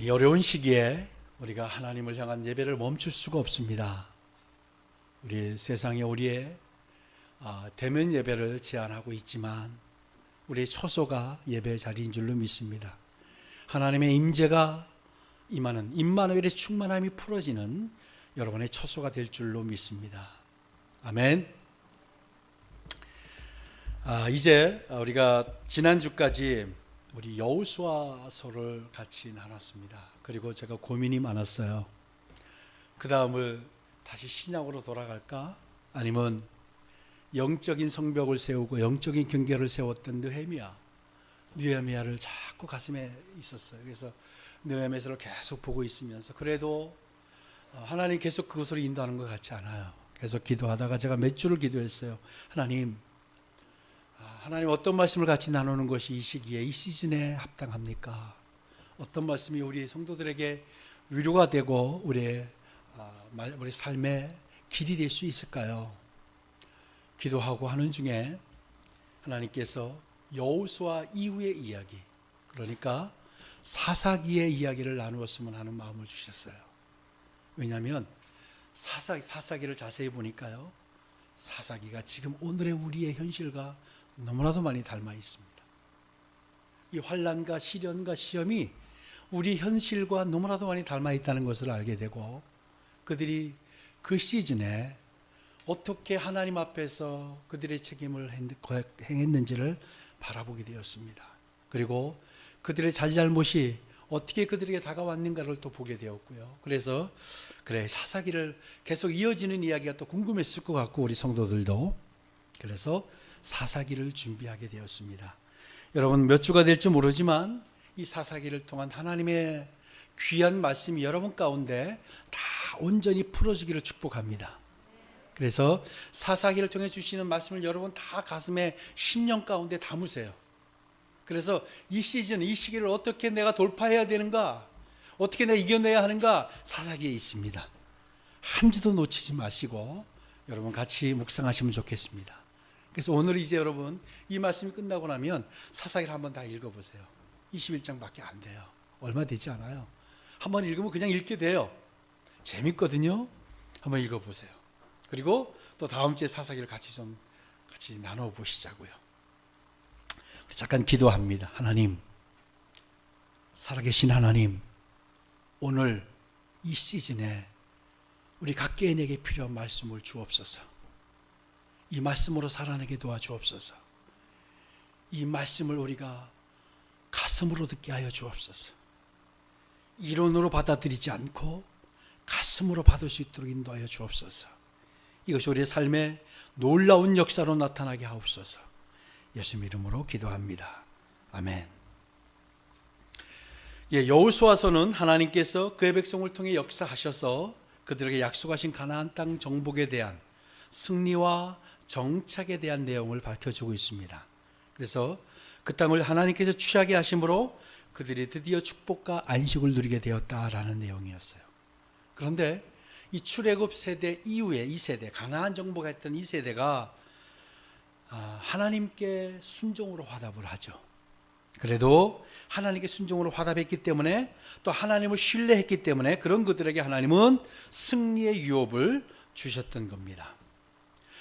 이 어려운 시기에 우리가 하나님을 향한 예배를 멈출 수가 없습니다. 우리 세상에 우리의 대면 예배를 제안하고 있지만 우리의 처소가 예배 자리인 줄로 믿습니다. 하나님의 임재가 임하는 임마누엘의 충만함이 풀어지는 여러분의 처소가 될 줄로 믿습니다. 아멘. 이제 우리가 지난주까지 우리 여호수아서를 같이 나눴습니다. 그리고 제가 고민이 많았어요. 그 다음을 다시 신약으로 돌아갈까? 아니면 영적인 성벽을 세우고 영적인 경계를 세웠던 느헤미야를 자꾸 가슴에 있었어요. 그래서 느헤미야서를 계속 보고 있으면서 그래도 하나님 계속 그것으로 인도하는 것 같지 않아요. 계속 기도하다가 제가 몇 주를 기도했어요. 하나님 어떤 말씀을 같이 나누는 것이 이 시기에 이 시즌에 합당합니까? 어떤 말씀이 우리 성도들에게 위로가 되고 우리 삶의 길이 될 수 있을까요? 기도하고 하는 중에 하나님께서 여호수아 이후의 이야기, 그러니까 사사기의 이야기를 나누었으면 하는 마음을 주셨어요. 왜냐하면 사사기를 자세히 보니까요, 사사기가 지금 오늘의 우리의 현실과 너무나도 많이 닮아 있습니다. 이 환난과 시련과 시험이 우리 현실과 너무나도 많이 닮아 있다는 것을 알게 되고, 그들이 그 시즌에 어떻게 하나님 앞에서 그들의 책임을 행했는지를 바라보게 되었습니다. 그리고 그들의 잘잘못이 어떻게 그들에게 다가왔는가를 또 보게 되었고요. 그래서 사사기를 계속 이어지는 이야기가 또 궁금했을 것 같고, 우리 성도들도 그래서 사사기를 준비하게 되었습니다. 여러분 몇 주가 될지 모르지만 이 사사기를 통한 하나님의 귀한 말씀이 여러분 가운데 다 온전히 풀어지기를 축복합니다. 그래서 사사기를 통해 주시는 말씀을 여러분 다 가슴에 심령 가운데 담으세요. 그래서 이 시즌, 이 시기를 어떻게 내가 돌파해야 되는가, 어떻게 내가 이겨내야 하는가, 사사기에 있습니다. 한 주도 놓치지 마시고 여러분 같이 묵상하시면 좋겠습니다. 그래서 오늘 이제 여러분 이 말씀이 끝나고 나면 사사기를 한번 다 읽어보세요. 21장밖에 안 돼요. 얼마 되지 않아요. 한번 읽으면 그냥 읽게 돼요. 재밌거든요. 한번 읽어보세요. 그리고 또 다음 주에 사사기를 같이 나눠보시자고요. 잠깐 기도합니다. 하나님, 살아계신 하나님, 오늘 이 시즌에 우리 각 개인에게 필요한 말씀을 주옵소서. 이 말씀으로 살아내게 도와주옵소서. 이 말씀을 우리가 가슴으로 듣게 하여 주옵소서. 이론으로 받아들이지 않고 가슴으로 받을 수 있도록 인도하여 주옵소서. 이것이 우리의 삶에 놀라운 역사로 나타나게 하옵소서. 예수님 이름으로 기도합니다. 아멘. 여호수아서는 하나님께서 그의 백성을 통해 역사하셔서 그들에게 약속하신 가나안 땅 정복에 대한 승리와 정착에 대한 내용을 밝혀주고 있습니다. 그래서 그 땅을 하나님께서 취하게 하심으로 그들이 드디어 축복과 안식을 누리게 되었다라는 내용이었어요. 그런데 이 출애굽 세대 이후에 이 세대, 가나안 정복했던 이 세대가 하나님께 순종으로 화답을 하죠. 그래도 하나님께 순종으로 화답했기 때문에, 또 하나님을 신뢰했기 때문에 그런 그들에게 하나님은 승리의 유업을 주셨던 겁니다.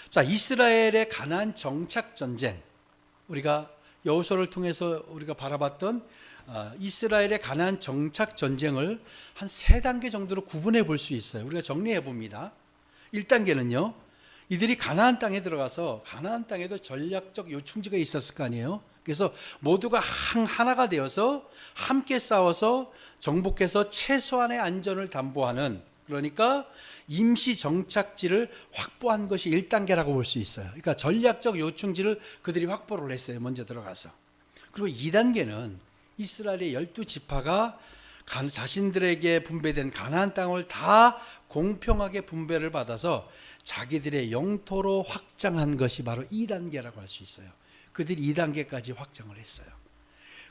자, 이스라엘의 가나안 정착 전쟁, 우리가 여호수아를 통해서 우리가 바라봤던 이스라엘의 가나안 정착 전쟁을 한 3단계 정도로 구분해 볼 수 있어요. 우리가 정리해 봅니다. 1단계는요, 이들이 가나안 땅에 들어가서 가나안 땅에도 전략적 요충지가 있었을 거 아니에요. 그래서 모두가 하나가 되어서 함께 싸워서 정복해서 최소한의 안전을 담보하는, 그러니까 임시 정착지를 확보한 것이 1단계라고 볼 수 있어요. 그러니까 전략적 요충지를 그들이 확보를 했어요. 먼저 들어가서. 그리고 2단계는 이스라엘의 12지파가 자신들에게 분배된 가나안 땅을 다 공평하게 분배를 받아서 자기들의 영토로 확장한 것이 바로 2단계라고 할 수 있어요. 그들이 2단계까지 확장을 했어요.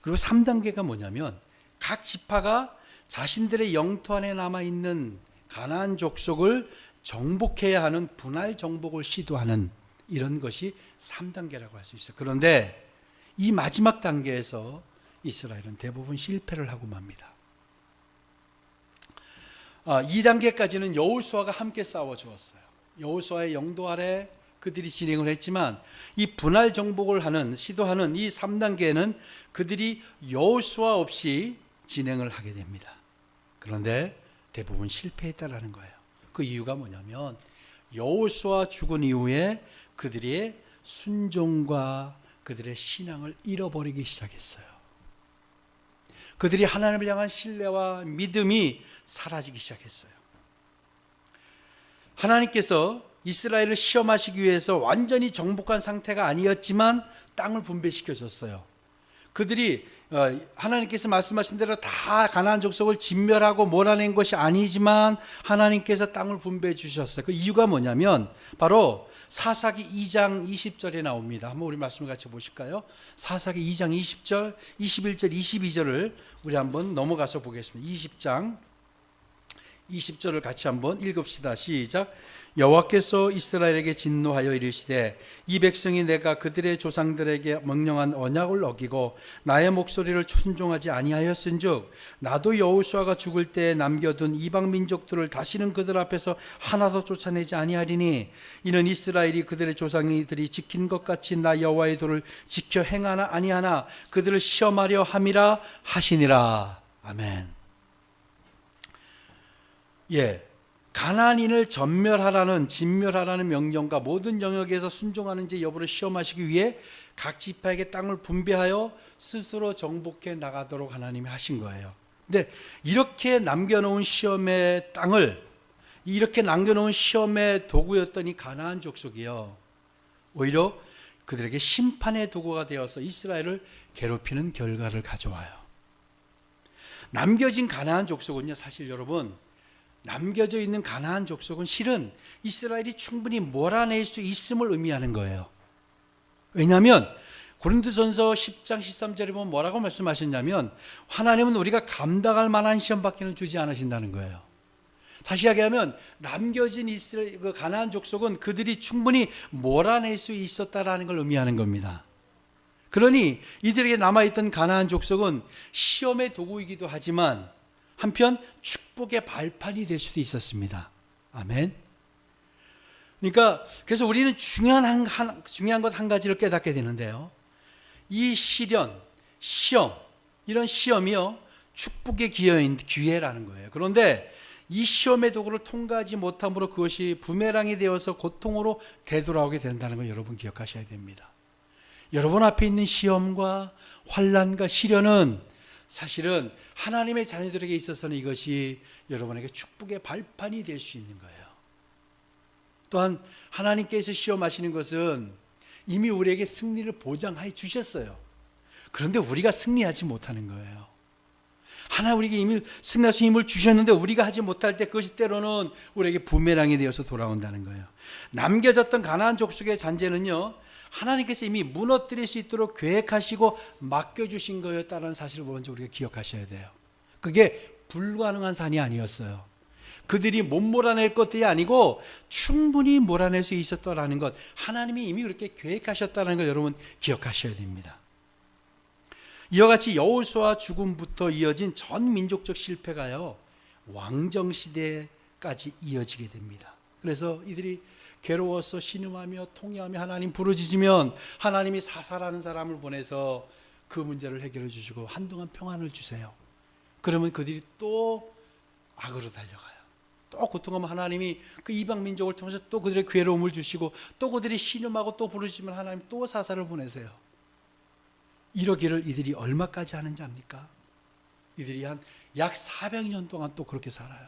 그리고 3단계가 뭐냐면 각 지파가 자신들의 영토 안에 남아있는 가나안 족속을 정복해야 하는 분할 정복을 시도하는 이런 것이 3단계라고 할 수 있어요. 그런데 이 마지막 단계에서 이스라엘은 대부분 실패를 하고 맙니다. 2단계까지는 여호수아가 함께 싸워 주었어요. 여호수아의 영도 아래 그들이 진행을 했지만 이 분할 정복을 시도하는 이 3단계는 그들이 여호수아 없이 진행을 하게 됩니다. 그런데 대부분 실패했다라는 거예요. 그 이유가 뭐냐면 여호수아 죽은 이후에 그들의 순종과 그들의 신앙을 잃어버리기 시작했어요. 그들이 하나님을 향한 신뢰와 믿음이 사라지기 시작했어요. 하나님께서 이스라엘을 시험하시기 위해서 완전히 정복한 상태가 아니었지만 땅을 분배시켜 줬어요. 그들이 하나님께서 말씀하신 대로 다 가나안 족속을 진멸하고 몰아낸 것이 아니지만 하나님께서 땅을 분배해 주셨어요. 그 이유가 뭐냐면 바로 사사기 2장 20절에 나옵니다. 한번 우리 말씀을 같이 보실까요? 사사기 2장 20절, 21절, 22절을 우리 한번 넘어가서 보겠습니다. 20장 20절을 같이 한번 읽읍시다. 시작. 여호와께서 이스라엘에게 진노하여 이르시되 이 백성이 내가 그들의 조상들에게 명령한 언약을 어기고 나의 목소리를 순종하지 아니하였은즉 나도 여호수아가 죽을 때에 남겨둔 이방 민족들을 다시는 그들 앞에서 하나도 쫓아내지 아니하리니 이는 이스라엘이 그들의 조상들이 지킨 것 같이 나 여호와의 도를 지켜 행하나 아니하나 그들을 시험하려 함이라 하시니라. 아멘. 가나안인을 진멸하라는 명령과 모든 영역에서 순종하는지 여부를 시험하시기 위해 각 지파에게 땅을 분배하여 스스로 정복해 나가도록 하나님이 하신 거예요. 근데 이렇게 남겨놓은 시험의 땅을 이렇게 남겨놓은 시험의 도구였더니 가나안 족속이요, 오히려 그들에게 심판의 도구가 되어서 이스라엘을 괴롭히는 결과를 가져와요. 남겨진 가나안 족속은요, 사실 여러분, 남겨져 있는 가나안 족속은 실은 이스라엘이 충분히 몰아낼 수 있음을 의미하는 거예요. 왜냐하면 고린도전서 10장 13절에 보면 뭐라고 말씀하셨냐면 하나님은 우리가 감당할 만한 시험밖에는 주지 않으신다는 거예요. 다시 이야기하면 남겨진 이스라엘 그 가나안 족속은 그들이 충분히 몰아낼 수 있었다라는 걸 의미하는 겁니다. 그러니 이들에게 남아있던 가나안 족속은 시험의 도구이기도 하지만 한편 축복의 발판이 될 수도 있었습니다. 아멘. 그러니까 그래서 우리는 중요한 것 한 가지를 깨닫게 되는데요. 이 시험, 이런 시험이요, 축복의 기회라는 거예요. 그런데 이 시험의 도구를 통과하지 못함으로 그것이 부메랑이 되어서 고통으로 되돌아오게 된다는 걸 여러분 기억하셔야 됩니다. 여러분 앞에 있는 시험과 환난과 시련은 사실은 하나님의 자녀들에게 있어서는 이것이 여러분에게 축복의 발판이 될 수 있는 거예요. 또한 하나님께서 시험하시는 것은 이미 우리에게 승리를 보장해 주셨어요. 그런데 우리가 승리하지 못하는 거예요. 하나님 우리에게 이미 승리할 수 힘을 주셨는데 우리가 하지 못할 때 그것이 때로는 우리에게 부메랑이 되어서 돌아온다는 거예요. 남겨졌던 가나안 족속의 잔재는요, 하나님께서 이미 무너뜨릴 수 있도록 계획하시고 맡겨주신 거였다는 사실을 먼저 우리가 기억하셔야 돼요. 그게 불가능한 산이 아니었어요. 그들이 못 몰아낼 것들이 아니고 충분히 몰아낼 수 있었다는 것, 하나님이 이미 그렇게 계획하셨다는 것 여러분 기억하셔야 됩니다. 이와 같이 여호수아 죽음부터 이어진 전 민족적 실패가요, 왕정시대까지 이어지게 됩니다. 그래서 이들이 괴로워서 신음하며 통회하며 하나님 부르짖으면 하나님이 사사라는 사람을 보내서 그 문제를 해결해 주시고 한동안 평안을 주세요. 그러면 그들이 또 악으로 달려가요. 또 고통하면 하나님이 그 이방 민족을 통해서 또 그들의 괴로움을 주시고 또 그들이 신음하고 또 부르짖으면 하나님 또 사사를 보내세요. 이러기를 이들이 얼마까지 하는지 압니까? 이들이 한 약 400년 동안 또 그렇게 살아요.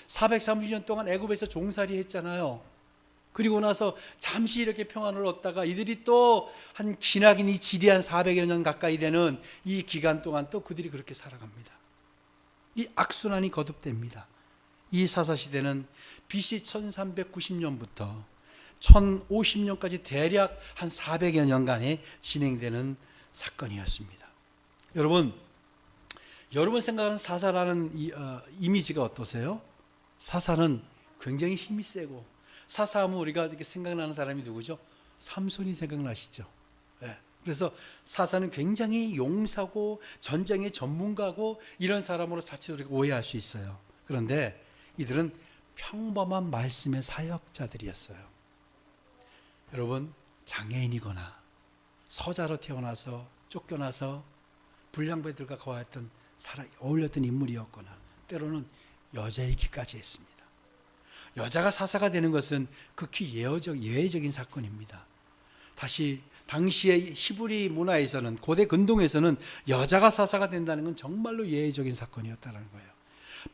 430년 동안 애굽에서 종살이 했잖아요. 그리고 나서 잠시 이렇게 평안을 얻다가 이들이 또 한 기나긴 지리한 400여 년 가까이 되는 이 기간 동안 또 그들이 그렇게 살아갑니다. 이 악순환이 거듭됩니다. 이 사사시대는 BC 1390년부터 1050년까지 대략 한 400여 년간에 진행되는 사건이었습니다. 여러분 생각하는 사사라는 이미지가 어떠세요? 사사는 굉장히 힘이 세고, 사사하면 우리가 이렇게 생각나는 사람이 누구죠? 삼손이 생각나시죠? 네. 그래서 사사는 굉장히 용사고 전쟁의 전문가고 이런 사람으로 자칫 우리가 오해할 수 있어요. 그런데 이들은 평범한 말씀의 사역자들이었어요. 여러분, 장애인이거나 서자로 태어나서 쫓겨나서 불량배들과 거하였던 어울렸던 인물이었거나 때로는 여자이기까지 했습니다. 여자가 사사가 되는 것은 극히 예외적인 사건입니다. 당시의 히브리 문화에서는, 고대 근동에서는 여자가 사사가 된다는 건 정말로 예외적인 사건이었다는 거예요.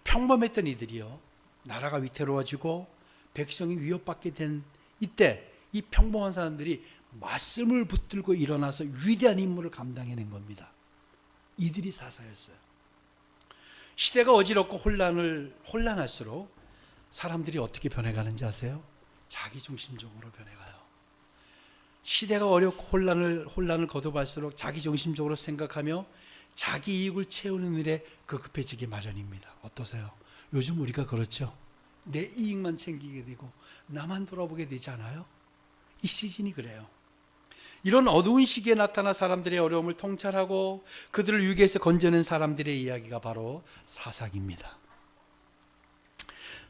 평범했던 이들이요, 나라가 위태로워지고 백성이 위협받게 된 이때 이 평범한 사람들이 말씀을 붙들고 일어나서 위대한 임무를 감당해낸 겁니다. 이들이 사사였어요. 시대가 어지럽고 혼란할수록 사람들이 어떻게 변해가는지 아세요? 자기중심적으로 변해가요. 시대가 어렵고 혼란을 거듭할수록 자기중심적으로 생각하며 자기 이익을 채우는 일에 급급해지기 마련입니다. 어떠세요? 요즘 우리가 그렇죠? 내 이익만 챙기게 되고 나만 돌아보게 되지 않아요? 이 시즌이 그래요. 이런 어두운 시기에 나타난 사람들의 어려움을 통찰하고 그들을 위기에서 건져낸 사람들의 이야기가 바로 사사기입니다.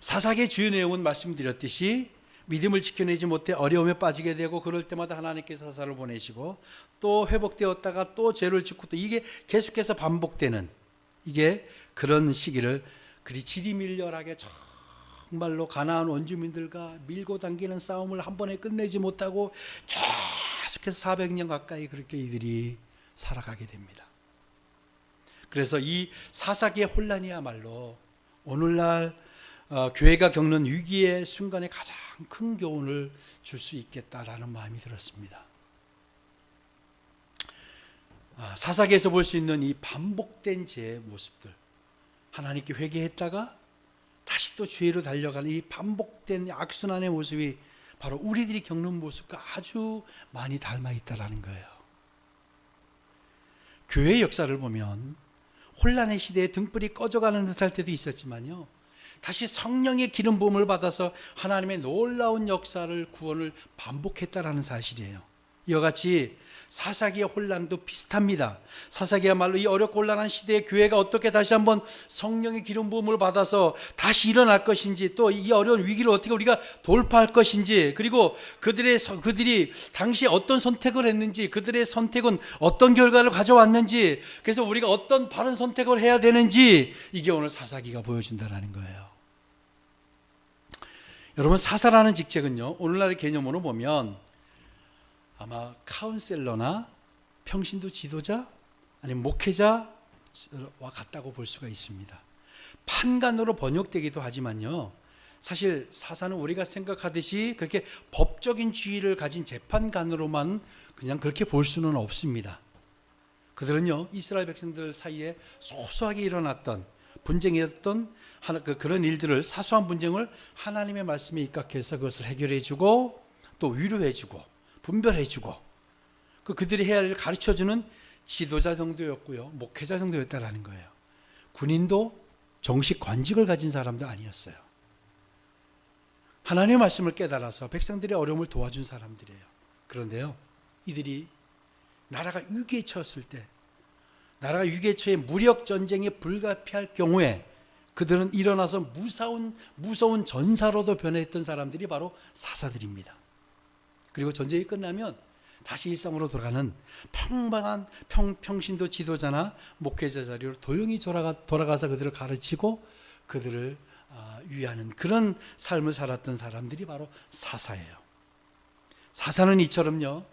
사사기의 주요 내용은 말씀드렸듯이 믿음을 지켜내지 못해 어려움에 빠지게 되고 그럴 때마다 하나님께서 사사를 보내시고 또 회복되었다가 또 죄를 짓고 또 이게 계속해서 반복되는, 이게 그런 시기를 그리 지리밀렬하게 정말로 가나안 원주민들과 밀고 당기는 싸움을 한 번에 끝내지 못하고 계속해서 400년 가까이 그렇게 이들이 살아가게 됩니다. 그래서 이 사사기의 혼란이야말로 오늘날 교회가 겪는 위기의 순간에 가장 큰 교훈을 줄 수 있겠다라는 마음이 들었습니다. 사사기에서 볼 수 있는 이 반복된 죄의 모습들, 하나님께 회개했다가 다시 또 죄로 달려가는 이 반복된 악순환의 모습이 바로 우리들이 겪는 모습과 아주 많이 닮아 있다라는 거예요. 교회의 역사를 보면 혼란의 시대에 등불이 꺼져가는 듯할 때도 있었지만요, 다시 성령의 기름 부음을 받아서 하나님의 놀라운 역사를, 구원을 반복했다라는 사실이에요. 이와 같이 사사기의 혼란도 비슷합니다. 사사기야말로 이 어렵고 혼란한 시대에 교회가 어떻게 다시 한번 성령의 기름 부음을 받아서 다시 일어날 것인지, 또 이 어려운 위기를 어떻게 우리가 돌파할 것인지, 그리고 그들이 당시에 어떤 선택을 했는지, 그들의 선택은 어떤 결과를 가져왔는지, 그래서 우리가 어떤 바른 선택을 해야 되는지, 이게 오늘 사사기가 보여준다는 거예요. 여러분, 사사라는 직책은요, 오늘날의 개념으로 보면 아마 카운셀러나 평신도 지도자, 아니면 목회자와 같다고 볼 수가 있습니다. 판관으로 번역되기도 하지만요, 사실 사사는 우리가 생각하듯이 그렇게 법적인 지위를 가진 재판관으로만 그냥 그렇게 볼 수는 없습니다. 그들은요, 이스라엘 백성들 사이에 소소하게 일어났던 분쟁이었던 그런 일들을, 사소한 분쟁을 하나님의 말씀에 입각해서 그것을 해결해주고 또 위로해주고 분별해주고 그들이 해야 할 일을 가르쳐주는 지도자 정도였고요, 목회자 정도였다라는 거예요. 군인도 정식 관직을 가진 사람도 아니었어요. 하나님의 말씀을 깨달아서 백성들의 어려움을 도와준 사람들이에요. 그런데요, 이들이 나라가 위기에 처했을 때, 나라가 위기에 처해 무력 전쟁에 불가피할 경우에 그들은 일어나서 무서운 전사로도 변했던 사람들이 바로 사사들입니다. 그리고 전쟁이 끝나면 다시 일상으로 돌아가는 평범한 평신도 지도자나 목회자 자리로 조용히 돌아가서 그들을 가르치고 그들을 위하는 그런 삶을 살았던 사람들이 바로 사사예요. 사사는 이처럼요,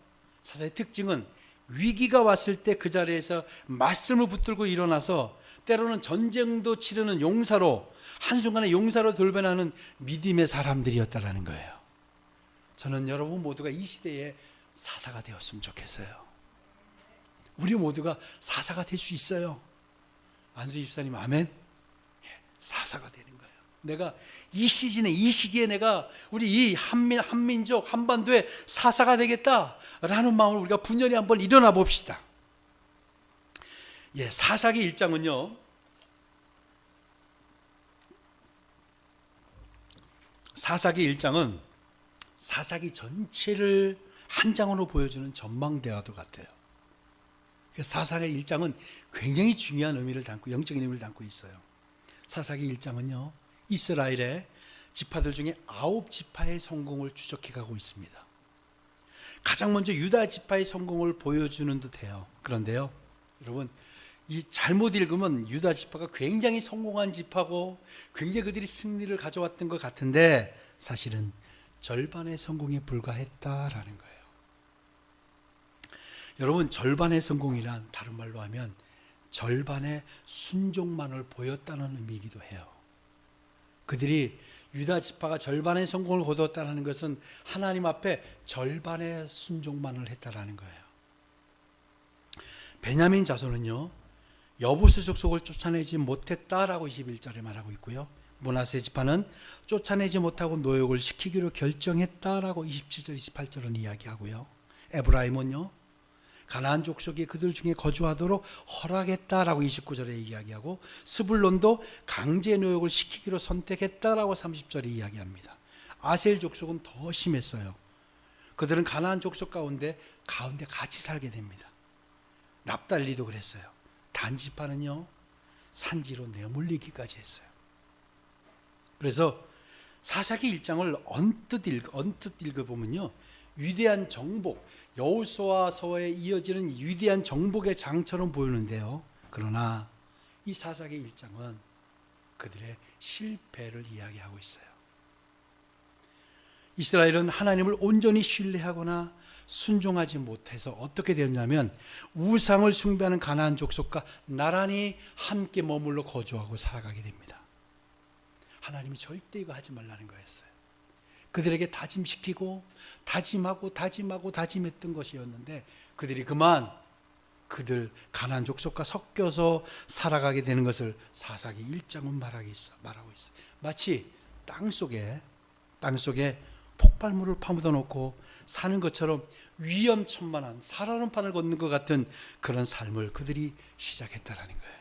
사사의 특징은 위기가 왔을 때 그 자리에서 말씀을 붙들고 일어나서 때로는 전쟁도 치르는 용사로, 한순간에 용사로 돌변하는 믿음의 사람들이었다라는 거예요. 저는 여러분 모두가 이 시대에 사사가 되었으면 좋겠어요. 우리 모두가 사사가 될 수 있어요. 안수 집사님 아멘. 사사가 되는 거예요. 내가 이 시즌에, 이 시기에 내가 우리 이 한민족 한반도에 사사가 되겠다라는 마음을 우리가 분연히 한번 일어나 봅시다. 사사기 1장은요, 사사기 1장은 사사기 전체를 한 장으로 보여주는 전망대와도 같아요. 사사기 1장은 굉장히 중요한 의미를 담고, 영적인 의미를 담고 있어요. 사사기 1장은요, 이스라엘의 지파들 중에 9지파의 성공을 추적해 가고 있습니다. 가장 먼저 유다 지파의 성공을 보여주는 듯해요. 그런데요, 여러분, 이 잘못 읽으면 유다 지파가 굉장히 성공한 지파고 굉장히 그들이 승리를 가져왔던 것 같은데 사실은 절반의 성공에 불과했다라는 거예요. 여러분, 절반의 성공이란 다른 말로 하면 절반의 순종만을 보였다는 의미이기도 해요. 그들이 유다 지파가 절반의 성공을 거두었다는 것은 하나님 앞에 절반의 순종만을 했다라는 거예요. 베냐민 자손은요, 여부수 족속을 쫓아내지 못했다라고 21절에 말하고 있고요. 므낫세 지파는 쫓아내지 못하고 노역을 시키기로 결정했다라고 27절, 28절은 이야기하고요. 에브라임은요, 가나안 족속이 그들 중에 거주하도록 허락했다라고 29절에 이야기하고, 스불론도 강제 노역을 시키기로 선택했다라고 30절에 이야기합니다. 아셀 족속은 더 심했어요. 그들은 가나안 족속 가운데 같이 살게 됩니다. 납달리도 그랬어요. 단지파는요, 산지로 내몰리기까지 했어요. 그래서 사사기 1장을 언뜻 읽어보면요, 위대한 정복, 여호수아서에 이어지는 위대한 정복의 장처럼 보이는데요, 그러나 이 사사기 1장은 그들의 실패를 이야기하고 있어요. 이스라엘은 하나님을 온전히 신뢰하거나 순종하지 못해서 어떻게 되었냐면 우상을 숭배하는 가나안 족속과 나란히 함께 머물러 거주하고 살아가게 됩니다. 하나님이 절대 이거 하지 말라는 거였어요. 그들에게 다짐시키고 다짐했던 것이었는데 그들이 그만 가나안 족속과 섞여서 살아가게 되는 것을 사사기 1장은 말하고 있어요. 마치 땅속에 폭발물을 파묻어 놓고 사는 것처럼 위험천만한 살얼음판을 걷는 것 같은 그런 삶을 그들이 시작했다라는 거예요.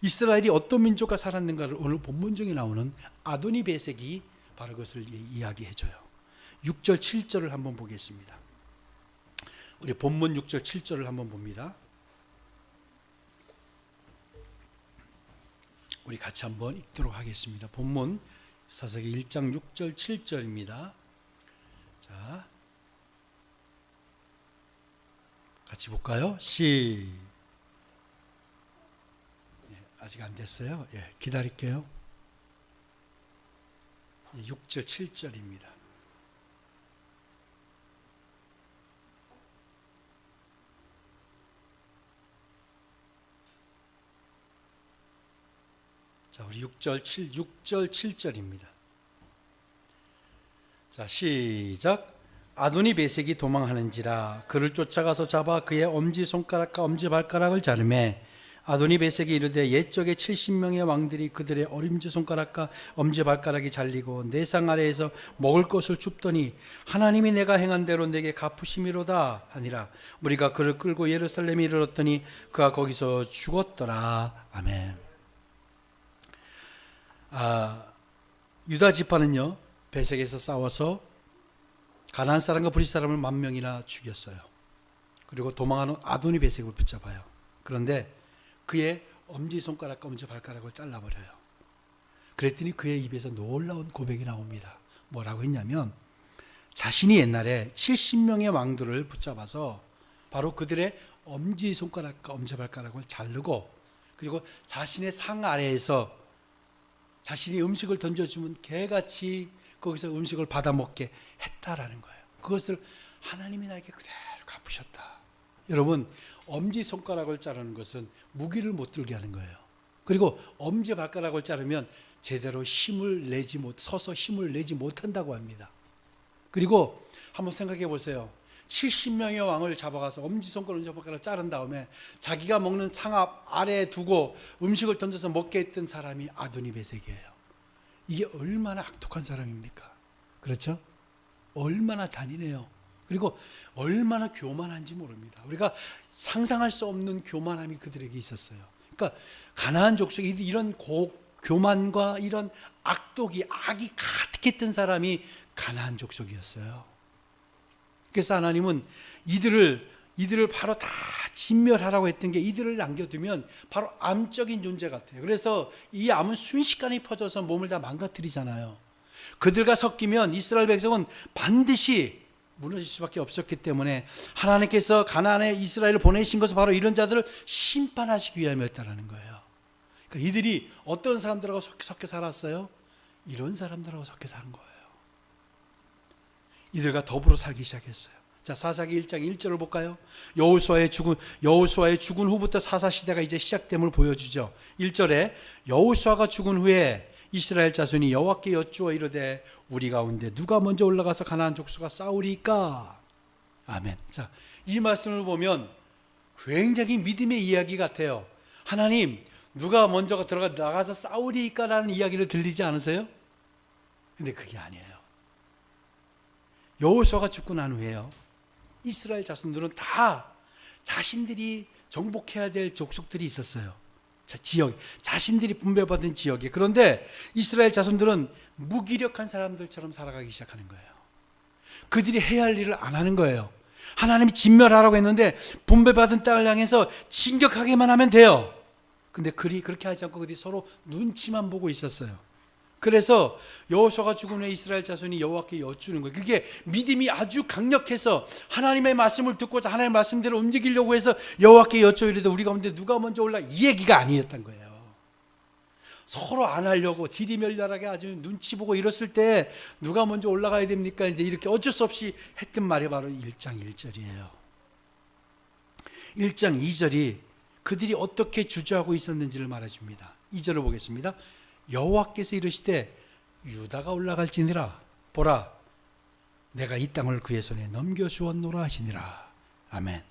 이스라엘이 어떤 민족과 살았는가를 오늘 본문 중에 나오는 아도니 베섹이 바로 그것을 이야기해줘요. 6절 7절을 한번 보겠습니다. 우리 본문 6절 7절을 한번 봅니다. 우리 같이 한번 읽도록 하겠습니다. 본문 사사기 1장 6절 7절입니다. 자, 같이 볼까요? 아직 안 됐어요. 기다릴게요. 6절 7절입니다. 자, 우리 6절 7절입니다. 자, 시작. 아도니 베섹이 도망하는지라 그를 쫓아가서 잡아 그의 엄지손가락과 엄지발가락을 자르매 아도니 베섹이 이르되 옛적에 70명의 왕들이 그들의 엄지손가락과 엄지발가락이 잘리고 내 상 아래에서 먹을 것을 줍더니 하나님이 내가 행한 대로 내게 갚으심이로다 하니라. 우리가 그를 끌고 예루살렘에 이르렀더니 그가 거기서 죽었더라. 아멘. 유다 지파는요, 베섹에서 싸워서 가나안 사람과 브릿 사람을 10,000명이나 죽였어요. 그리고 도망하는 아도니 베섹을 붙잡아요. 그런데 그의 엄지손가락과 엄지발가락을 잘라버려요. 그랬더니 그의 입에서 놀라운 고백이 나옵니다. 뭐라고 했냐면 자신이 옛날에 70명의 왕들을 붙잡아서 바로 그들의 엄지손가락과 엄지발가락을 자르고 그리고 자신의 상 아래에서 자신이 음식을 던져주면 개같이 거기서 음식을 받아먹게 했다라는 거예요. 그것을 하나님이 나에게 그대로 갚으셨다. 여러분, 엄지손가락을 자르는 것은 무기를 못 들게 하는 거예요. 그리고 엄지발가락을 자르면 제대로 서서 힘을 내지 못한다고 합니다. 그리고 한번 생각해 보세요. 70명의 왕을 잡아가서 엄지손가락, 엄지발가락 자른 다음에 자기가 먹는 상압 아래에 두고 음식을 던져서 먹게 했던 사람이 아도니 베섹이에요. 이게 얼마나 악독한 사람입니까? 그렇죠? 얼마나 잔인해요. 그리고 얼마나 교만한지 모릅니다. 우리가 상상할 수 없는 교만함이 그들에게 있었어요. 그러니까 가나안 족속이 이런 교만과 이런 악이 가득했던 사람이 가나안 족속이었어요. 그래서 하나님은 이들을 바로 다 진멸하라고 했던 게 이들을 남겨두면 바로 암적인 존재 같아요. 그래서 이 암은 순식간에 퍼져서 몸을 다 망가뜨리잖아요. 그들과 섞이면 이스라엘 백성은 반드시 무너질 수밖에 없었기 때문에 하나님께서 가나안에 이스라엘을 보내신 것은 바로 이런 자들을 심판하시기 위함이었다는 거예요. 그러니까 이들이 어떤 사람들하고 섞여 살았어요? 이런 사람들하고 섞여 사는 거예요. 이들과 더불어 살기 시작했어요. 자, 사사기 1장 1절을 볼까요? 여호수아의 죽은 후부터 사사 시대가 이제 시작됨을 보여주죠. 1절에 여호수아가 죽은 후에 이스라엘 자손이 여호와께 여쭈어 이르되 우리 가운데 누가 먼저 올라가서 가나안 족속과 싸우리까? 아멘. 자, 이 말씀을 보면 굉장히 믿음의 이야기 같아요. 하나님, 누가 먼저 나가서 싸우리까라는 이야기를 들리지 않으세요? 근데 그게 아니에요. 여호수아가 죽고 난 후에요, 이스라엘 자손들은 다 자신들이 정복해야 될 족속들이 있었어요. 자신들이 분배받은 지역에. 그런데 이스라엘 자손들은 무기력한 사람들처럼 살아가기 시작하는 거예요. 그들이 해야 할 일을 안 하는 거예요. 하나님이 진멸하라고 했는데 분배받은 땅을 향해서 진격하기만 하면 돼요. 근데 그렇게 하지 않고 그들이 서로 눈치만 보고 있었어요. 그래서 여호수아가 죽은 후에 이스라엘 자손이 여호와께 여쭈는 거예요. 그게 믿음이 아주 강력해서 하나님의 말씀을 듣고자 하나님의 말씀대로 움직이려고 해서 여호와께 여쭈어 이르되 우리 가운데 누가 먼저 올라, 이 얘기가 아니었던 거예요. 서로 안 하려고 지리멸렬하게 아주 눈치 보고 이랬을 때 누가 먼저 올라가야 됩니까? 이제 이렇게 어쩔 수 없이 했던 말이 바로 1장 1절이에요. 1장 2절이 그들이 어떻게 주저하고 있었는지를 말해줍니다. 2절을 보겠습니다. 여호와께서 이르시되 유다가 올라갈지니라 보라 내가 이 땅을 그의 손에 넘겨주었노라 하시니라. 아멘.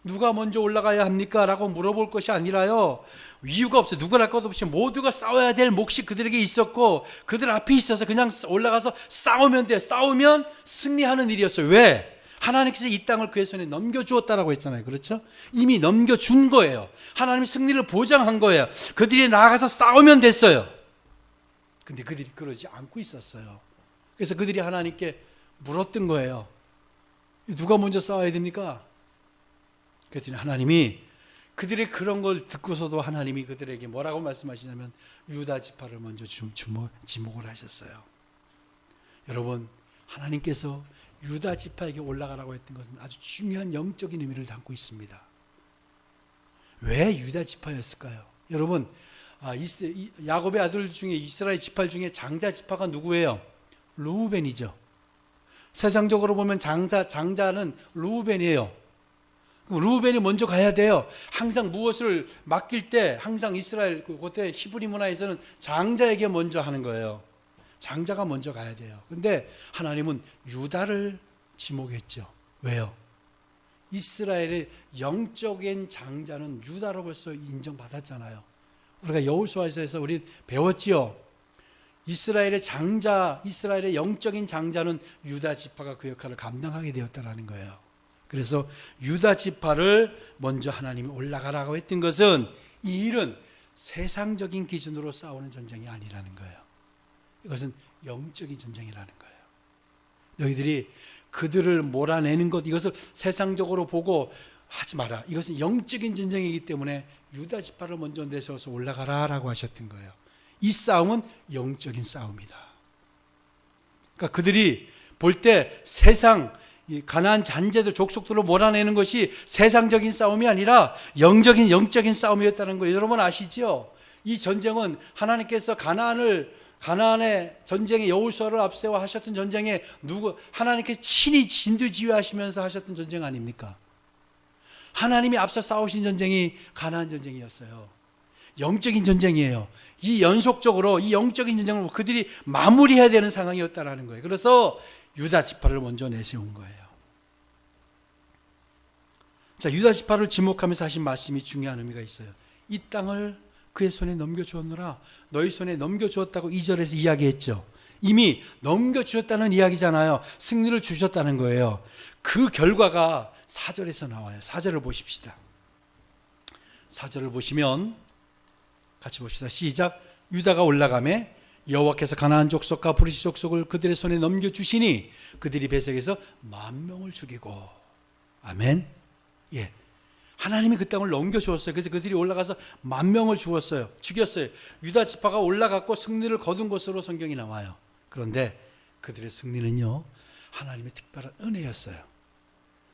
누가 먼저 올라가야 합니까? 라고 물어볼 것이 아니라요, 이유가 없어요. 누구나 할 것 없이 모두가 싸워야 될 몫이 그들에게 있었고 그들 앞에 있어서 그냥 올라가서 싸우면 돼. 싸우면 승리하는 일이었어요. 왜? 하나님께서 이 땅을 그의 손에 넘겨주었다라고 했잖아요. 그렇죠? 이미 넘겨준 거예요. 하나님이 승리를 보장한 거예요. 그들이 나아가서 싸우면 됐어요. 근데 그들이 그러지 않고 있었어요. 그래서 그들이 하나님께 물었던 거예요. 누가 먼저 싸워야 됩니까? 그랬더니 하나님이 그들의 그런 걸 듣고서도 하나님이 그들에게 뭐라고 말씀하시냐면 유다 지파를 먼저 지목을 하셨어요. 여러분, 하나님께서 유다 지파에게 올라가라고 했던 것은 아주 중요한 영적인 의미를 담고 있습니다. 왜 유다 지파였을까요? 여러분, 야곱의 아들 중에 이스라엘 지파 중에 장자 지파가 누구예요? 르우벤이죠. 세상적으로 보면 장자는 르우벤이에요. 르우벤이 먼저 가야 돼요. 항상 무엇을 맡길 때 항상 이스라엘 그때 히브리 문화에서는 장자에게 먼저 하는 거예요. 장자가 먼저 가야 돼요. 근데 하나님은 유다를 지목했죠. 왜요? 이스라엘의 영적인 장자는 유다로 벌써 인정받았잖아요. 우리가 여호수아서에서 우리 배웠지요. 이스라엘의 장자, 이스라엘의 영적인 장자는 유다 지파가 그 역할을 감당하게 되었다는 거예요. 그래서 유다 지파를 먼저 하나님이 올라가라고 했던 것은 이 일은 세상적인 기준으로 싸우는 전쟁이 아니라는 거예요. 이것은 영적인 전쟁이라는 거예요. 너희들이 그들을 몰아내는 것, 이것을 세상적으로 보고 하지 마라. 이것은 영적인 전쟁이기 때문에 유다 지파를 먼저 내세워서 올라가라라고 하셨던 거예요. 이 싸움은 영적인 싸움이다. 그러니까 그들이 볼 때 세상 가나안 잔재들 족속들로 몰아내는 것이 세상적인 싸움이 아니라 영적인 싸움이었다는 거예요. 여러분 아시죠? 이 전쟁은 하나님께서 가나안의 전쟁에 여호수아를 앞세워 하셨던 전쟁에 하나님께서 친히 진두지휘하시면서 하셨던 전쟁 아닙니까? 하나님이 앞서 싸우신 전쟁이 가나안 전쟁이었어요. 영적인 전쟁이에요. 이 연속적으로 이 영적인 전쟁을 그들이 마무리해야 되는 상황이었다는 거예요. 그래서 유다 지파를 먼저 내세운 거예요. 자, 유다 지파를 지목하면서 하신 말씀이 중요한 의미가 있어요. 이 땅을 그의 손에 넘겨주었노라. 너희 손에 넘겨주었다고 2절에서 이야기했죠. 이미 넘겨주셨다는 이야기잖아요. 승리를 주셨다는 거예요. 그 결과가 4절에서 나와요. 4절을 보십시다. 4절을 보시면 같이 봅시다. 시작. 유다가 올라가매 여호와께서 가나안 족속과 브리스 족속을 그들의 손에 넘겨주시니 그들이 베색에서 10,000명을 죽이고. 아멘. 예. 하나님이 그 땅을 넘겨주었어요. 그래서 그들이 올라가서 10,000명을 죽였어요. 유다 지파가 올라갔고 승리를 거둔 것으로 성경이 나와요. 그런데 그들의 승리는요, 하나님의 특별한 은혜였어요.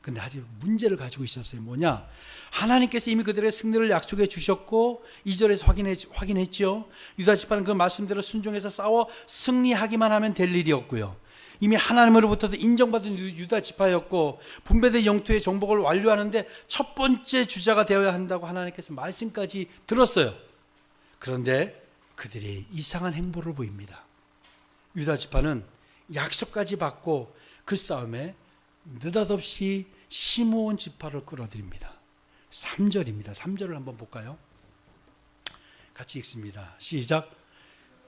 근데 아직 문제를 가지고 있었어요. 뭐냐? 하나님께서 이미 그들의 승리를 약속해 주셨고 2절에서 확인했죠. 유다 지파는 그 말씀대로 순종해서 싸워 승리하기만 하면 될 일이었고요. 이미 하나님으로부터도 인정받은 유다 지파였고 분배된 영토의 정복을 완료하는데 첫 번째 주자가 되어야 한다고 하나님께서 말씀까지 들었어요. 그런데 그들이 이상한 행보를 보입니다. 유다 지파는 약속까지 받고 그 싸움에 느닷없이 시므온 지파를 끌어들입니다. 3절입니다. 3절을 한번 볼까요? 같이 읽습니다. 시작.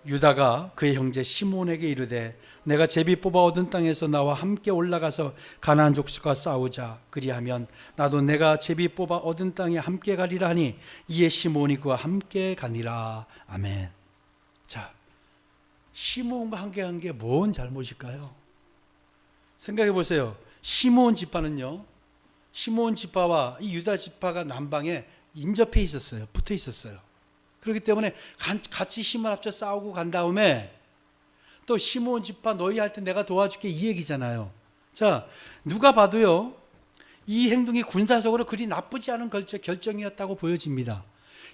유다가 그의 형제 시므온에게 이르되 내가 제비 뽑아 얻은 땅에서 나와 함께 올라가서 가나안 족속과 싸우자. 그리하면 나도 내가 제비 뽑아 얻은 땅에 함께 가리라 하니 이에 시므온이 그와 함께 가니라. 아멘. 자, 시므온과 함께 간 게 뭔 잘못일까요? 생각해 보세요. 시므온 지파는요, 시므온 지파와 이 유다 지파가 남방에 인접해 있었어요. 붙어 있었어요. 그렇기 때문에 같이 힘을 합쳐 싸우고 간 다음에 또 시므온 지파 너희 할 때 내가 도와줄게 이 얘기잖아요. 자, 누가 봐도요, 이 행동이 군사적으로 그리 나쁘지 않은 결정이었다고 보여집니다.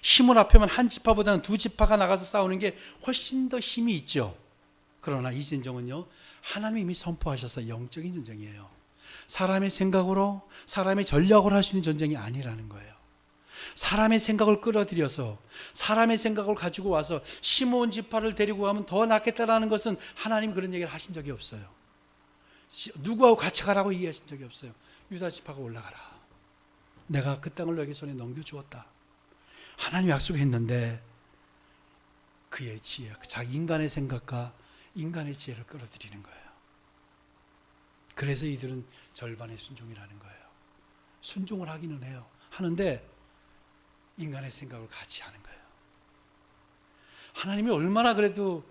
힘을 합하면 한 지파보다는 두 지파가 나가서 싸우는 게 훨씬 더 힘이 있죠. 그러나 이 전쟁은요, 하나님이 이미 선포하셔서 영적인 전쟁이에요. 사람의 생각으로, 사람의 전략으로 할 수 있는 전쟁이 아니라는 거예요. 사람의 생각을 끌어들여서 사람의 생각을 가지고 와서 시므온 지파를 데리고 가면 더 낫겠다라는 것은 하나님 그런 얘기를 하신 적이 없어요. 누구하고 같이 가라고 얘기하신 적이 없어요. 유다 지파가 올라가라. 내가 그 땅을 너희 손에 넘겨주었다. 하나님 약속했는데 그의 지혜, 자기 인간의 생각과 인간의 지혜를 끌어들이는 거예요. 그래서 이들은 절반의 순종이라는 거예요. 순종을 하기는 해요. 하는데 인간의 생각을 같이 하는 거예요. 하나님이 얼마나 그래도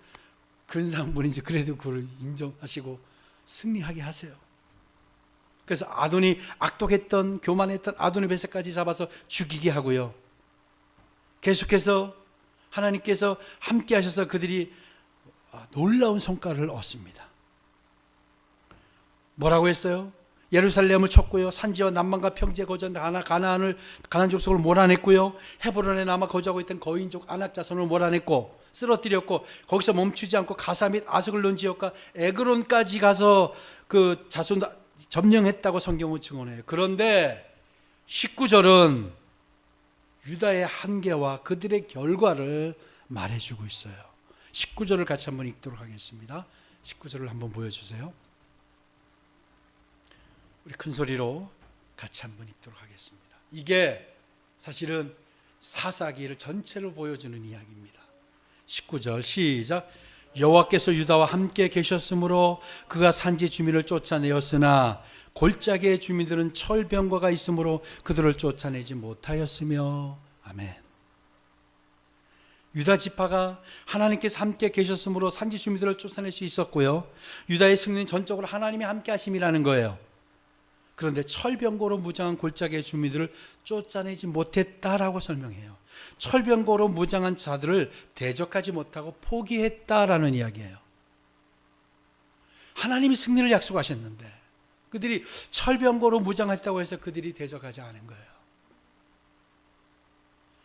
근사한 분인지 그래도 그걸 인정하시고 승리하게 하세요. 그래서 아돈이 악독했던 교만했던 아돈의 뱃살까지 잡아서 죽이게 하고요. 계속해서 하나님께서 함께 하셔서 그들이 놀라운 성과를 얻습니다. 뭐라고 했어요? 예루살렘을 쳤고요. 산지와 남방과 평지에 거주한 가나안 족속을 몰아냈고요. 헤브론에 남아 거주하고 있던 거인족 아낙 자손을 몰아냈고 쓰러뜨렸고 거기서 멈추지 않고 가사 및 아스글론 지역과 에그론까지 가서 그 자손 점령했다고 성경은 증언해요. 그런데 19절은 유다의 한계와 그들의 결과를 말해주고 있어요. 19절을 같이 한번 읽도록 하겠습니다. 19절을 한번 보여주세요. 우리 큰 소리로 같이 한번 읽도록 하겠습니다. 이게 사실은 사사기를 전체를 보여주는 이야기입니다. 19절 시작. 여호와께서 유다와 함께 계셨으므로 그가 산지 주민을 쫓아내었으나 골짜기의 주민들은 철병거가 있으므로 그들을 쫓아내지 못하였으며. 아멘. 유다 지파가 하나님께서 함께 계셨으므로 산지 주민들을 쫓아낼 수 있었고요. 유다의 승리는 전적으로 하나님이 함께 하심이라는 거예요. 그런데 철병거로 무장한 골짜기의 주민들을 쫓아내지 못했다라고 설명해요. 철병거로 무장한 자들을 대적하지 못하고 포기했다라는 이야기예요. 하나님이 승리를 약속하셨는데 그들이 철병거로 무장했다고 해서 그들이 대적하지 않은 거예요.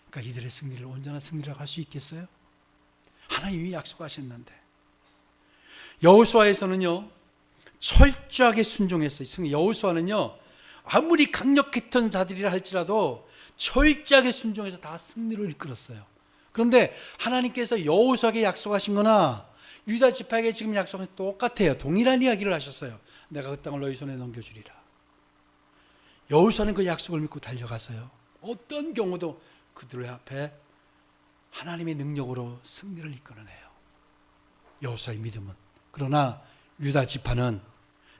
그러니까 이들의 승리를 온전한 승리라고 할 수 있겠어요? 하나님이 약속하셨는데. 여호수아에서는요, 철저하게 순종했어요. 여호수아는요, 아무리 강력했던 자들이라 할지라도 철저하게 순종해서 다 승리로 이끌었어요. 그런데 하나님께서 여호수아에게 약속하신 거나 유다 지파에게 지금 약속은 똑같아요. 동일한 이야기를 하셨어요. 내가 그 땅을 너희 손에 넘겨주리라. 여호수아는 그 약속을 믿고 달려가서요, 어떤 경우도 그들 앞에 하나님의 능력으로 승리를 이끌어내요. 여호수아의 믿음은. 그러나 유다 지파는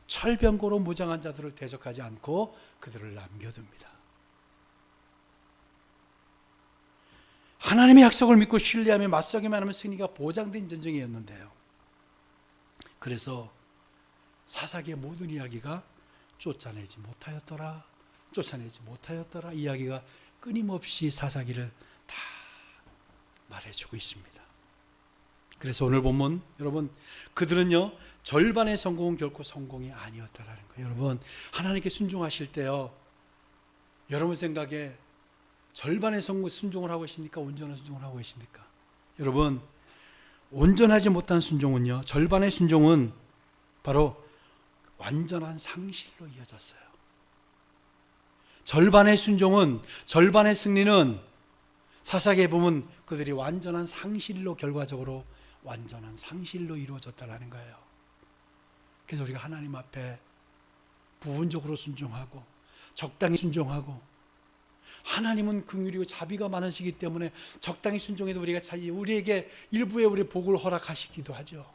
철병거로 무장한 자들을 대적하지 않고 그들을 남겨둡니다. 하나님의 약속을 믿고 신뢰하며 맞서기만 하면 승리가 보장된 전쟁이었는데요. 그래서 사사기의 모든 이야기가 쫓아내지 못하였더라, 쫓아내지 못하였더라. 이야기가 끊임없이 사사기를 다 말해주고 있습니다. 그래서 오늘 본문, 여러분, 그들은요 절반의 성공은 결코 성공이 아니었다라는 거예요. 여러분, 하나님께 순종하실 때요, 여러분 생각에 절반의 순종을 하고 계십니까? 온전한 순종을 하고 계십니까? 여러분, 온전하지 못한 순종은요, 절반의 순종은 바로 완전한 상실로 이어졌어요. 절반의 순종은, 절반의 승리는 사사기에 보면 그들이 완전한 상실로, 결과적으로 완전한 상실로 이루어졌다는 거예요. 그래서 우리가 하나님 앞에 부분적으로 순종하고 적당히 순종하고, 하나님은 긍휼이고 자비가 많으시기 때문에 적당히 순종해도 우리에게 일부의 우리 복을 허락하시기도 하죠.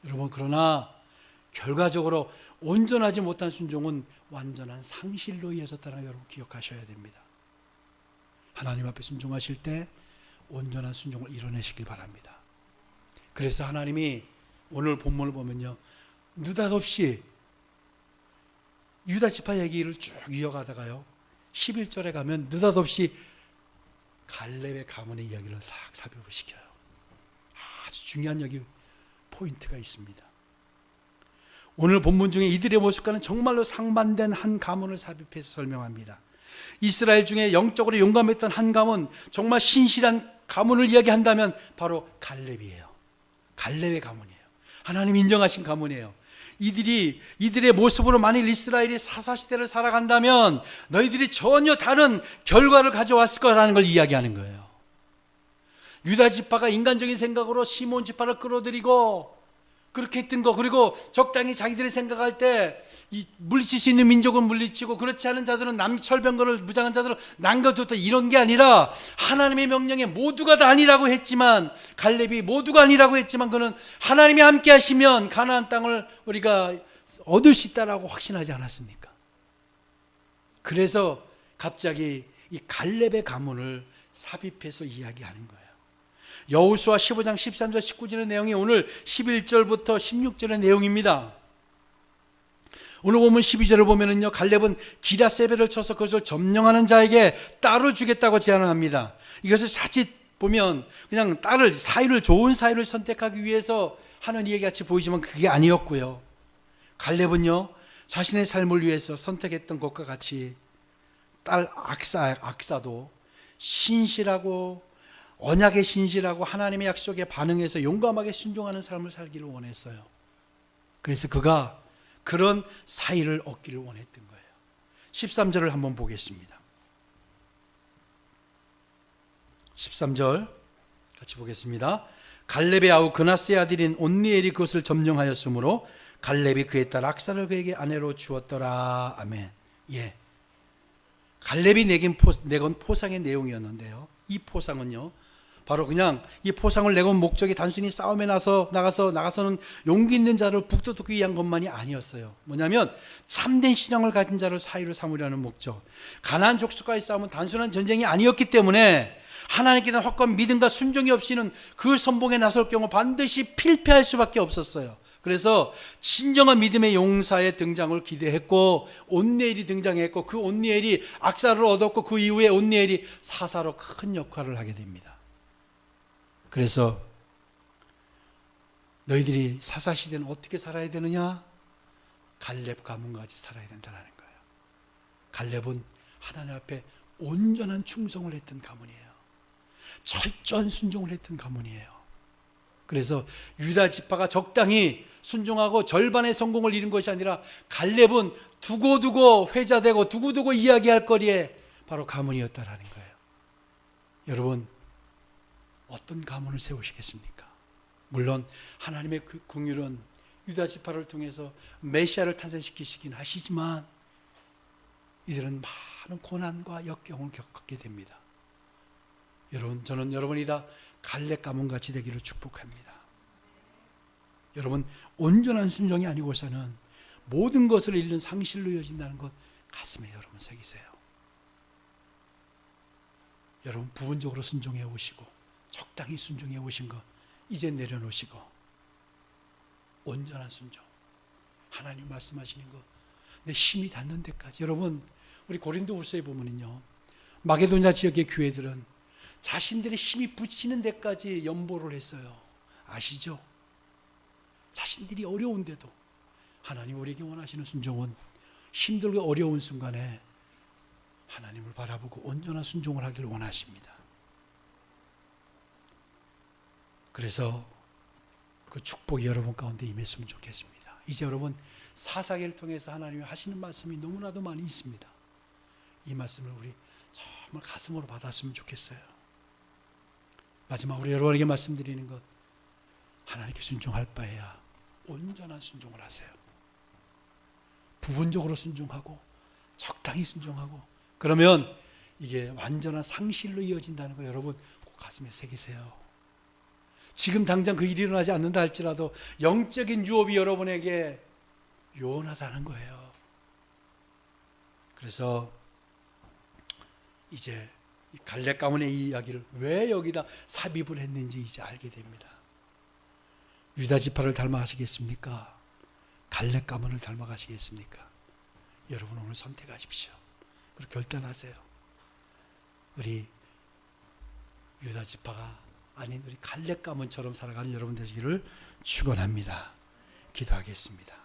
여러분, 그러나 결과적으로 온전하지 못한 순종은 완전한 상실로 이어졌다는 걸 여러분 기억하셔야 됩니다. 하나님 앞에 순종하실 때 온전한 순종을 이뤄내시길 바랍니다. 그래서 하나님이 오늘 본문을 보면요, 느닷없이 유다 지파 얘기를 쭉 이어가다가요, 11절에 가면 느닷없이 갈렙의 가문의 이야기를 싹 삽입을 시켜요. 아주 중요한 여기 포인트가 있습니다. 오늘 본문 중에 이들의 모습과는 정말로 상반된 한 가문을 삽입해서 설명합니다. 이스라엘 중에 영적으로 용감했던 한 가문, 정말 신실한 가문을 이야기한다면 바로 갈렙이에요. 갈렙의 가문이에요. 하나님 인정하신 가문이에요. 이들의 모습으로 만일 이스라엘이 사사시대를 살아간다면 너희들이 전혀 다른 결과를 가져왔을 거라는 걸 이야기하는 거예요. 유다 지파가 인간적인 생각으로 시몬 지파를 끌어들이고 그렇게 했던 거, 그리고 적당히 자기들이 생각할 때 물리칠 수 있는 민족은 물리치고 그렇지 않은 자들은 철병거를 무장한 자들을 남겨뒀다, 이런 게 아니라 하나님의 명령에 모두가 다 아니라고 했지만, 갈렙이 모두가 아니라고 했지만 그는 하나님이 함께 하시면 가나안 땅을 우리가 얻을 수 있다라고 확신하지 않았습니까? 그래서 갑자기 이 갈렙의 가문을 삽입해서 이야기하는 거예요. 여호수아 15장 13절 19절의 내용이 오늘 11절부터 16절의 내용입니다. 오늘 보면 12절을 보면은요, 갈렙은 기라세벨을 쳐서 그것을 점령하는 자에게 딸을 주겠다고 제안을 합니다. 이것을 자칫 보면 그냥 사위를, 좋은 사위를 선택하기 위해서 하는 이야기 같이 보이지만 그게 아니었고요. 갈렙은요, 자신의 삶을 위해서 선택했던 것과 같이 딸 악사도 신실하고 언약에 신실하고 하나님의 약속에 반응해서 용감하게 순종하는 삶을 살기를 원했어요. 그래서 그가 그런 사이를 얻기를 원했던 거예요. 13절을 한번 보겠습니다. 13절 같이 보겠습니다. 갈렙의 아우 그나스의 아들인 온니엘이 그것을 점령하였으므로 갈렙이 그의 딸 악사를 그에게 아내로 주었더라. 아멘. 예. 갈렙이 내건 포상의 내용이었는데요, 이 포상은요, 바로 그냥 이 포상을 내건 목적이 단순히 싸움에 나가서는 용기 있는 자를 북돋우기 위한 것만이 아니었어요. 뭐냐면 참된 신앙을 가진 자를 사위로 삼으려는 목적. 가나안 족속과의 싸움은 단순한 전쟁이 아니었기 때문에 하나님께 대한 확고한 믿음과 순종이 없이는 그 선봉에 나설 경우 반드시 필패할 수밖에 없었어요. 그래서 진정한 믿음의 용사의 등장을 기대했고, 온니엘이 등장했고, 그 온니엘이 악사를 얻었고, 그 이후에 온니엘이 사사로 큰 역할을 하게 됩니다. 그래서 너희들이 사사시대는 어떻게 살아야 되느냐? 갈렙 가문같이 살아야 된다는 거예요. 갈렙은 하나님 앞에 온전한 충성을 했던 가문이에요. 철저한 순종을 했던 가문이에요. 그래서 유다 지파가 적당히 순종하고 절반의 성공을 이룬 것이 아니라 갈렙은 두고두고 회자되고 두고두고 이야기할 거리에 바로 가문이었다라는 거예요. 여러분, 어떤 가문을 세우시겠습니까? 물론 하나님의 그 긍휼은 유다 지파를 통해서 메시아를 탄생시키시긴 하시지만 이들은 많은 고난과 역경을 겪게 됩니다. 여러분, 저는 여러분이 다 갈렙 가문같이 되기를 축복합니다. 여러분, 온전한 순종이 아니고서는 모든 것을 잃는 상실로 이어진다는 것 가슴에 여러분 새기세요. 여러분, 부분적으로 순종해 오시고 적당히 순종해 오신 것 이제 내려놓으시고 온전한 순종, 하나님 말씀하시는 것 내 힘이 닿는 데까지. 여러분, 우리 고린도후서에 보면은요, 마게도냐 지역의 교회들은 자신들의 힘이 붙이는 데까지 연보를 했어요. 아시죠? 자신들이 어려운데도 하나님 우리에게 원하시는 순종은 힘들고 어려운 순간에 하나님을 바라보고 온전한 순종을 하기를 원하십니다. 그래서 그 축복이 여러분 가운데 임했으면 좋겠습니다. 이제 여러분 사사기를 통해서 하나님이 하시는 말씀이 너무나도 많이 있습니다. 이 말씀을 우리 정말 가슴으로 받았으면 좋겠어요. 마지막으로 여러분에게 말씀드리는 것, 하나님께 순종할 바에야 온전한 순종을 하세요. 부분적으로 순종하고 적당히 순종하고, 그러면 이게 완전한 상실로 이어진다는 거 여러분 꼭 가슴에 새기세요. 지금 당장 그 일이 일어나지 않는다 할지라도 영적인 유업이 여러분에게 요원하다는 거예요. 그래서 이제 이 갈렙 가문의 이 이야기를 왜 여기다 삽입을 했는지 이제 알게 됩니다. 유다 지파를 닮아가시겠습니까? 갈렙 가문을 닮아가시겠습니까? 여러분 오늘 선택하십시오. 그리고 결단하세요. 우리 유다 지파가 아닌 우리 갈렙 가문처럼 살아가는 여러분 되시기를 축원합니다. 기도하겠습니다.